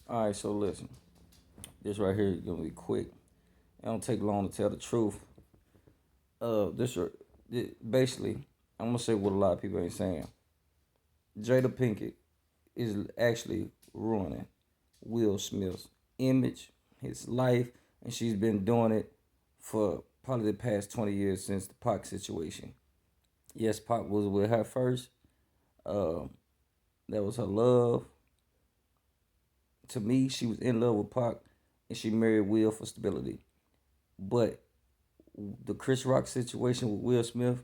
All right, so listen, this right here is gonna be quick. It don't take long to tell the truth. This basically, I'm gonna say what a lot of people ain't saying. Jada Pinkett is actually ruining Will Smith's image, his life, and she's been doing it for probably the past 20 years since the Pac situation. Yes, Pac was with her first. Um, that was her love. To me, she was in love with Pac, and she married Will for stability. But the Chris Rock situation with Will Smith,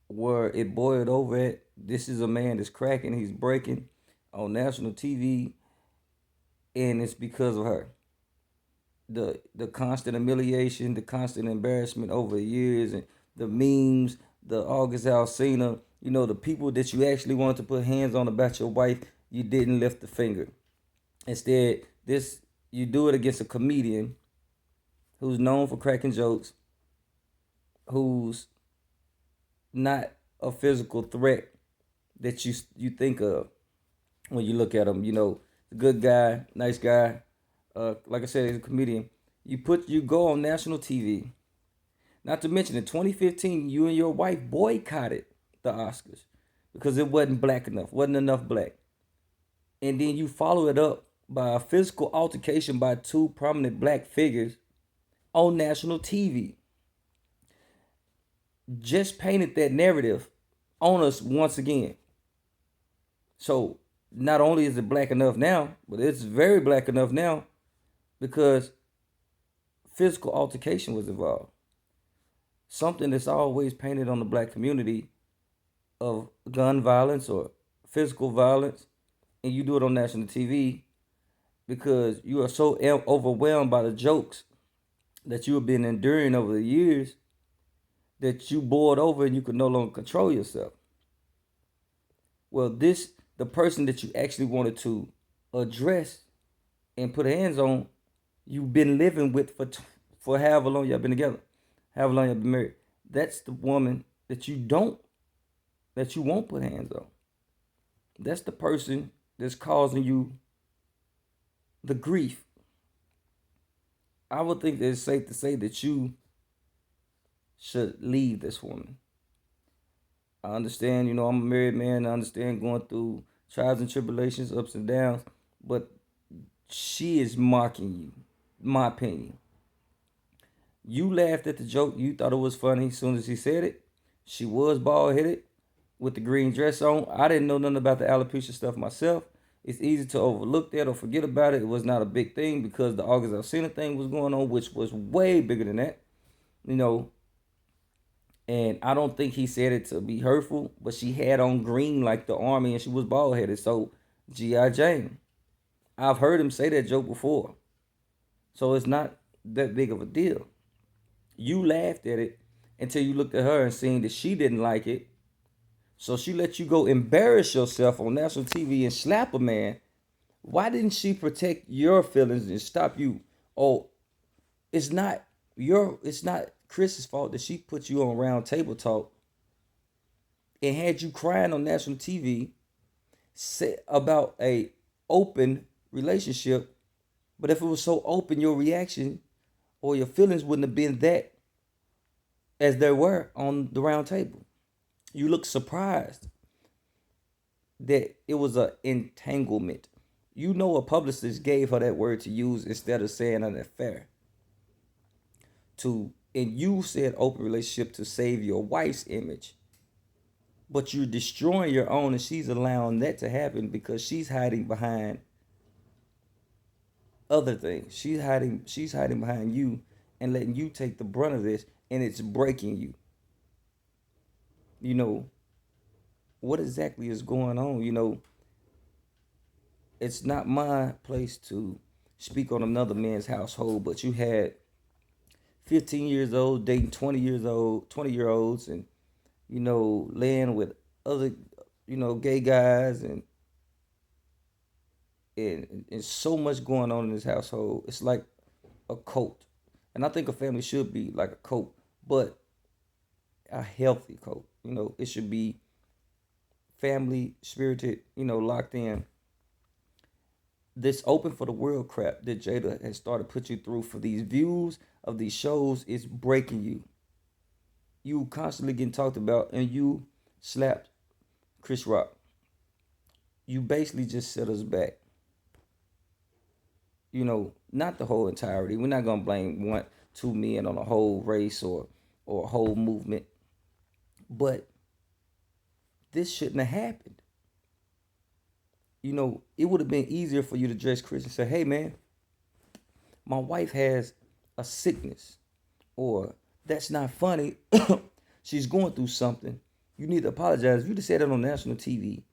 where it boiled over at, this is a man that's cracking, he's breaking on national TV, and it's because of her. The constant humiliation, the constant embarrassment over the years, and the memes, the August Alsina, the people that you actually wanted to put hands on about your wife, you didn't lift the finger. Instead, this you do it against a comedian who's known for cracking jokes, who's not a physical threat that you think of when you look at him. Good guy, nice guy. Like I said, he's a comedian. You go on national TV. Not to mention in 2015, you and your wife boycotted the Oscars because it wasn't black enough, wasn't enough black. And then you follow it up by a physical altercation by two prominent black figures on national TV. Just painted that narrative on us once again. So not only is it black enough now, but it's very black enough now because physical altercation was involved. Something that's always painted on the black community of gun violence or physical violence, and you do it on national TV because you are so overwhelmed by the jokes that you have been enduring over the years that you bored over and you could no longer control yourself. Well, the person that you actually wanted to address and put hands on, you've been living with for however long y'all been together, however long y'all been married. That's the woman that you won't put hands on. That's the person that's causing you the grief. I would think that it's safe to say that you should leave this woman. I understand, I'm a married man. I understand going through trials and tribulations, ups and downs, but she is mocking you, my opinion. You laughed at the joke. You thought it was funny as soon as he said it. She was bald headed with the green dress on. I didn't know nothing about the alopecia stuff myself. It's easy to overlook that or forget about it. It was not a big thing because the August Alsina thing was going on, which was way bigger than that. You know, and I don't think he said it to be hurtful, but she had on green like the army and she was bald headed. So, G.I. Jane. I've heard him say that joke before. So it's not that big of a deal. You laughed at it until you looked at her and seen that she didn't like it. So she let you go embarrass yourself on national TV and slap a man. Why didn't she protect your feelings and stop you? Oh, it's not Chris's fault that she put you on round table talk and had you crying on national TV about a open relationship. But if it was so open, your reaction or your feelings wouldn't have been that as they were on the round table. You look surprised that it was an entanglement. A publicist gave her that word to use instead of saying an affair. And you said open relationship to save your wife's image, but you're destroying your own, and she's allowing that to happen because she's hiding behind other things. She's hiding behind you and letting you take the brunt of this, and it's breaking you. You know what exactly is going on? It's not my place to speak on another man's household, but you had 15 years old dating 20 year olds, and laying with other gay guys, and so much going on in this household. It's like a cult, and I think a family should be like a cult, but a healthy cult. It should be family spirited, locked in. This open for the world crap that Jada has started put you through for these views of these shows is breaking you. You constantly getting talked about, and you slapped Chris Rock. You basically just set us back. Not the whole entirety. We're not gonna blame one, two men on a whole race or a whole movement, but this shouldn't have happened. It would have been easier for you to address Chris and say, "Hey, man, my wife has a sickness," or "That's not funny. She's going through something. You need to apologize." If you'd have said it on national TV,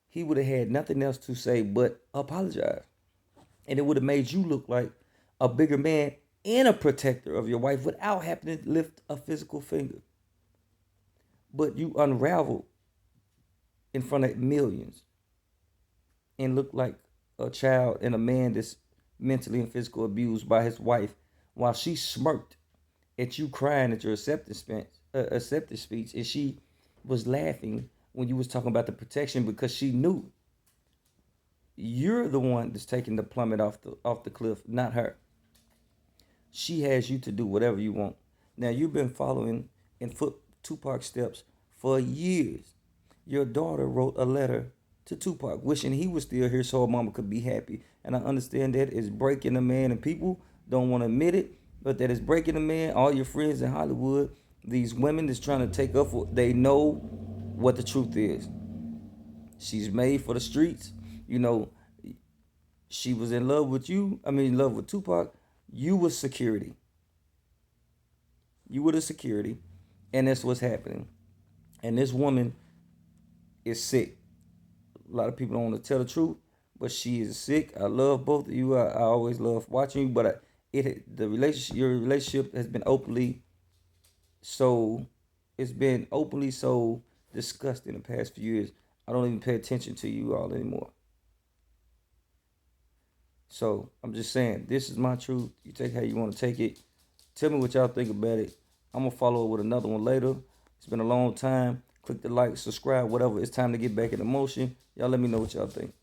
he would have had nothing else to say but apologize. And it would have made you look like a bigger man and a protector of your wife without having to lift a physical finger. But you unraveled in front of millions and looked like a child and a man that's mentally and physically abused by his wife while she smirked at you crying at your acceptance speech, and she was laughing when you was talking about the protection because she knew you're the one that's taking the plummet off the cliff, not her. She has you to do whatever you want. Now you've been following in foot Tupac steps for years. Your daughter wrote a letter to Tupac wishing he was still here so her mama could be happy. And I understand that is breaking a man, and people don't want to admit it, but that is breaking a man. All your friends in Hollywood, these women that's trying to take up for, they know what the truth is. She's made for the streets. You know, she was in love with you. I mean, in love with Tupac. You was security. You were the security, and that's what's happening. And this woman is sick. A lot of people don't want to tell the truth, but she is sick. I love both of you. I always love watching you, but your relationship has been openly so it's been openly so discussed in the past few years. I don't even pay attention to you all anymore. So I'm just saying, this is my truth. You take how you want to take it. Tell me what y'all think about it. I'm gonna follow it with another one later. It's been a long time. Click the like, subscribe, whatever. It's time to get back in motion. Y'all let me know what y'all think.